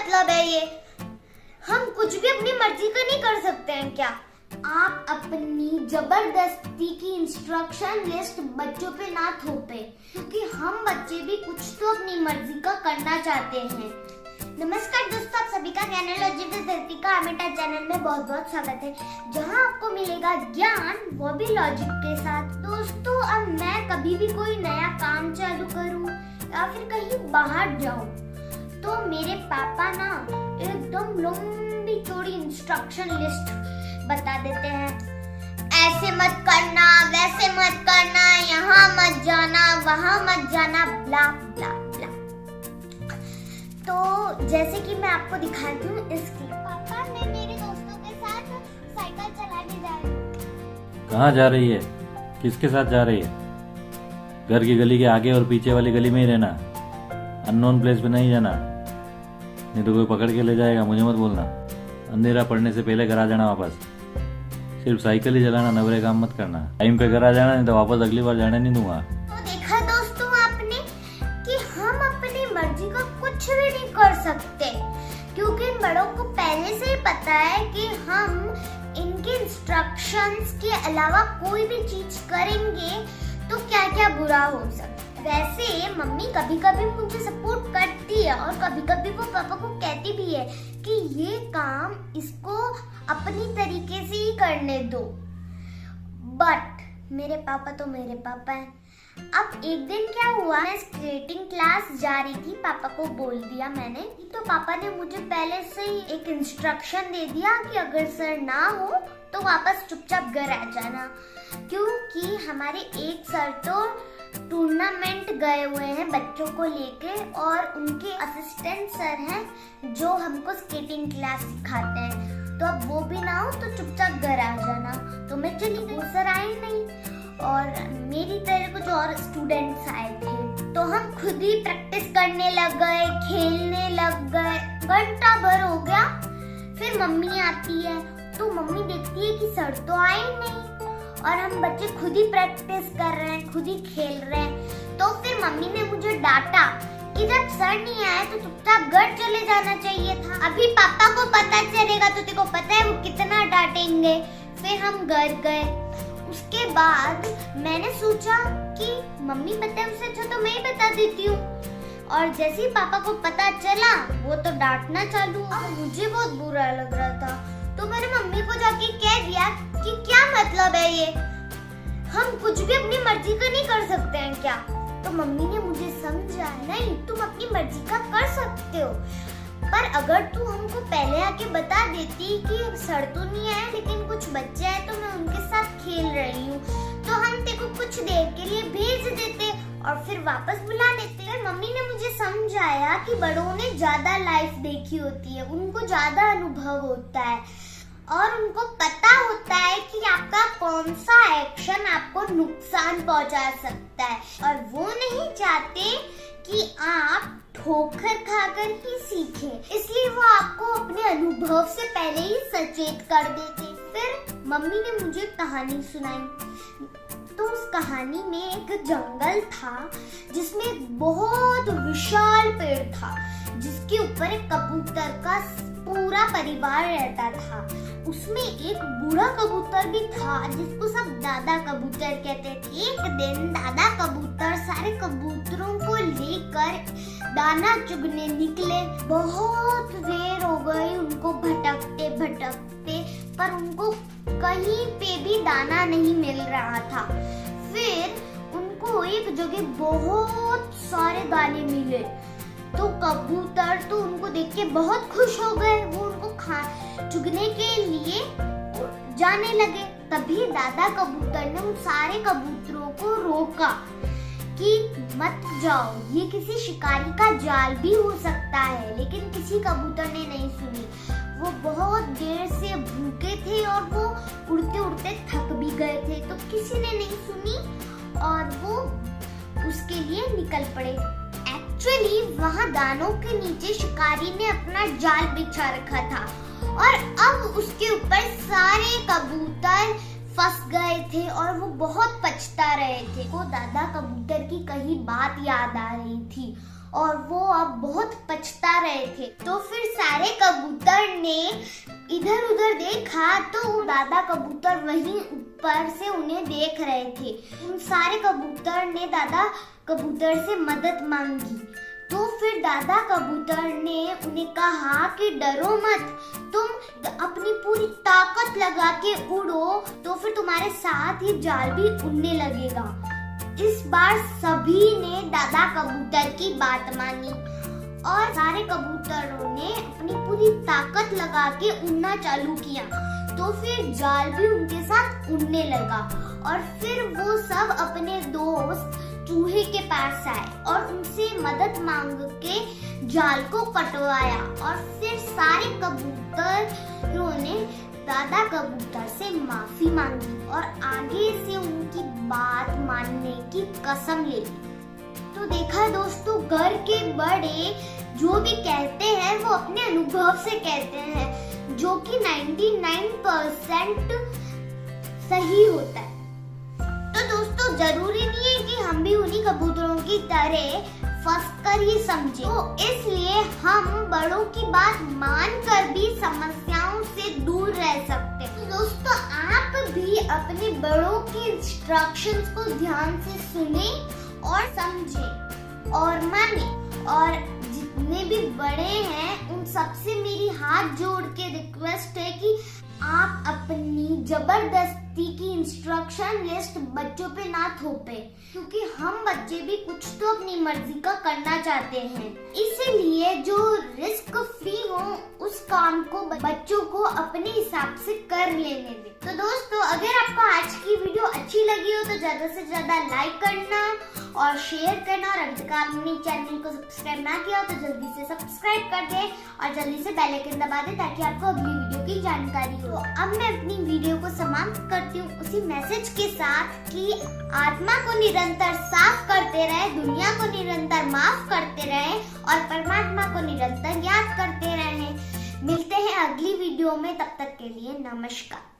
मतलब है ये? हम कुछ भी अपनी मर्जी का नहीं कर सकते हैं क्या? आप अपनी जबरदस्ती की इंस्ट्रक्शन लिस्ट बच्चों पे ना थोपे, क्योंकि हम बच्चे भी कुछ तो अपनी मर्जी का करना चाहते हैं। नमस्कार दोस्तों, आप सभी का ज्ञानोलॉजी विद दीपिका अमिता चैनल में बहुत बहुत स्वागत है, जहां आपको मिलेगा ज्ञान, वो भी लॉजिक के साथ। दोस्तों, अब मैं कभी भी कोई नया काम चालू करूं या फिर कहीं बाहर जाऊं, तो मेरे पापा ना एकदम लंबी चौड़ी इंस्ट्रक्शन लिस्ट बता देते हैं। ऐसे मत करना, वैसे मत करना, यहाँ मत जाना, वहाँ मत जाना, ब्ला ब्ला ब्ला। तो जैसे कि मैं आपको दिखाती हूँ इसकी। पापा, मैं मेरे दोस्तों के साथ साइकिल चलाने जा रही हूँ। कहाँ जा रही है? किसके साथ जा रही है? घर की गली के आगे और पीछे वाली गली में ही रहना, अननोन प्लेस पे नहीं जाना, नहीं तो कोई पकड़ के ले जाएगा। मुझे मत बोलना। अंधेरा पड़ने से पहले घर आ जाना वापस। सिर्फ साइकिल ही चलाना, नवरे काम मत करना। टाइम पे घर आ जाना, नहीं तो वापस अगली बार जाने नहीं दूंगा। तो देखा दोस्तों आपने कि हम अपनी मर्जी का कुछ भी नहीं कर सकते, क्योंकि इन बड़ों को पहले से ही पता है कि हम इनके इंस्ट्रक्शंस के अलावा कोई भी चीज करेंगे तो क्या क्या बुरा हो सकता है। वैसे मम्मी कभी कभी मुझे सपोर्ट करती है और कभी कभी वो पापा को कहती भी है कि ये काम इसको अपनी तरीके से ही करने दो, बट मेरे पापा तो मेरे पापा हैं। अब एक दिन क्या हुआ, मैं स्केटिंग क्लास जा रही थी, पापा को बोल दिया मैंने, तो पापा ने मुझे पहले से ही एक इंस्ट्रक्शन दे दिया कि अगर सर ना हो तो वापस चुपचाप घर आ जाना, क्योंकि हमारे एक सर तो टूर्नामेंट गए हुए हैं बच्चों को लेके, और उनके असिस्टेंट सर हैं जो हमको स्केटिंग क्लास सिखाते हैं। तो अब वो भी ना हो तो चुपचाप घर आ जाना। तो मैं चली गई, वो सर आए नहीं, और मेरी तरह कुछ और स्टूडेंट्स आए थे। तो हम खुद ही प्रैक्टिस करने लग गए, खेलने लग गए। घंटा भर हो गया, फिर मम्मी आती है, तो मम्मी देखती है कि सर तो आए नहीं और हम बच्चे खुद ही प्रैक्टिस कर रहे हैं, खुद ही खेल रहे हैं। तो फिर मम्मी ने मुझे डांटा कि जब सर नहीं आए तो चुपचाप घर चले जाना चाहिए था। अभी पापा को पता चलेगा तो तेको पता है वो कितना डांटेंगे। फिर हम घर गए। उसके बाद मैंने सोचा कि मम्मी बताए उससे अच्छा तो मैं ही बता देती हूँ, और जैसे ही पापा को पता चला वो तो डांटना चालू। अब मुझे बहुत बुरा लग रहा था, तो मैंने मम्मी को जाके कह दिया कि क्या मतलब है ये? हम कुछ भी अपनी मर्जी का नहीं कर सकते हैं क्या? तो मम्मी ने मुझे समझाया, नहीं तुम अपनी मर्जी का कर सकते हो, पर अगर तू हमको पहले आके बता देती कि सर तो नहीं आए लेकिन कुछ बच्चे आए तो मैं उनके साथ खेल रही हूँ, तो हम तेको कुछ देर के लिए भेज देते और फिर वापस बुला लेते। मम्मी ने मुझे समझाया कि बड़ों ने ज्यादा लाइफ देखी होती है, उनको ज्यादा अनुभव होता है और उनको पता होता है कि आपका कौन सा एक्शन आपको नुकसान पहुंचा सकता है, और वो नहीं चाहते कि आप ठोकर खाकर ही सीखें, इसलिए वो आपको अपने अनुभव से पहले ही सचेत कर देते। फिर मम्मी ने मुझे कहानी सुनाई। तो उस कहानी में एक जंगल था जिसमें एक बहुत विशाल पेड़ था, जिसके ऊपर एक कबूतर का पूरा परिवार रहता था। उसमें एक बूढ़ा कबूतर भी था जिसको सब दादा कबूतर कहते थे। एक दिन दादा कबूतर सारे कबूतरों को लेकर दाना चुगने निकले। बहुत देर हो गई उनको भटकते भटकते, पर उनको कहीं पे भी दाना नहीं मिल रहा था। फिर उनको एक जगह बहुत सारे दाने मिले, तो कबूतर तो उनको देख के बहुत खुश हो गए। वो उनको चुगने के लिए जाने लगे। तभी दादा कबूतर ने उन सारे कबूतरों को रोका कि मत जाओ, ये किसी शिकारी का जाल भी हो सकता है। लेकिन किसी कबूतर ने नहीं सुनी। वो बहुत देर से भूखे थे और वो उड़ते उड़ते थक भी गए थे, तो किसी ने नहीं सुनी और वो उसके लिए निकल पड़े। एक्चुअली वहाँ दानों के नीचे शिकारी ने अपना जाल बिछा रखा था और अब उसके ऊपर सारे कबूतर फंस गए थे और वो बहुत पछता रहे थे। वो दादा कबूतर की कहीं बात याद आ रही थी और वो अब बहुत पछता रहे थे। तो फिर सारे कबूतर ने इधर उधर देखा तो दादा कबूतर वहीं ऊपर से उन्हें देख रहे थे। उन सारे कबूतर ने दादा कबूतर से मदद मांगी। तो फिर दादा कबूतर ने उन्हें कहा कि डरो मत, तुम अपनी पूरी ताकत लगा के उड़ो तो फिर तुम्हारे साथ ही जाल भी उड़ने लगेगा। इस बार सभी ने दादा कबूतर की बात मानी और सारे कबूतरों ने अपनी पूरी ताकत लगा के उड़ना चालू किया। तो फिर जाल भी उनके साथ उड़ने लगा और फिर वो सब अपने दोस्त चूहे के पास आए और उनसे मदद मांग के जाल को कटवाया। और फिर सारे कबूतरों ने दादा कबूतर से माफी मांगी और आगे से उनकी बात मानने की कसम ले ली। तो देखा दोस्तों, घर के बड़े जो भी कहते हैं वो अपने अनुभव से कहते हैं, जो कि 99% सही होता है। तो दोस्तों, जरूरी नहीं है कि हम भी उन्हीं कबूतरों की तरह फंसकर ही समझें। तो इसलिए हम बड़ों की बात मानकर भी समस्याओं से दूर रह सकते हैं। तो दोस्तों, आप भी अपने बड़ों के इंस्ट्रक्शंस को ध्यान से सुने और समझें और माने। और जितने भी बड़े हैं उन सबसे मेरी हाथ जोड़ के रिक्वेस्ट है कि आप अपनी जबरदस्ती की इंस्ट्रक्शन लिस्ट बच्चों पे ना थोपे, क्योंकि हम बच्चे भी कुछ तो अपनी मर्जी का करना चाहते हैं। इसीलिए जो रिस्क फ्री हो उस काम को बच्चों को अपने हिसाब से कर लेने दें। तो दोस्तों, अगर आपको आज की वीडियो अच्छी लगी हो तो ज्यादा से ज्यादा लाइक करना और शेयर करना, और अभी तक आपने चैनल को सब्सक्राइब ना किया हो तो जल्दी से सब्सक्राइब कर दें और जल्दी से बेल आइकन दबा दें ताकि आपको अगली वीडियो की जानकारी हो। अब मैं अपनी वीडियो को समाप्त करती हूँ उसी मैसेज के साथ कि आत्मा को निरंतर साफ करते रहे, दुनिया को निरंतर माफ करते रहे और परमात्मा को निरंतर याद करते रहे। मिलते हैं अगली वीडियो में, तब तक के लिए नमस्कार।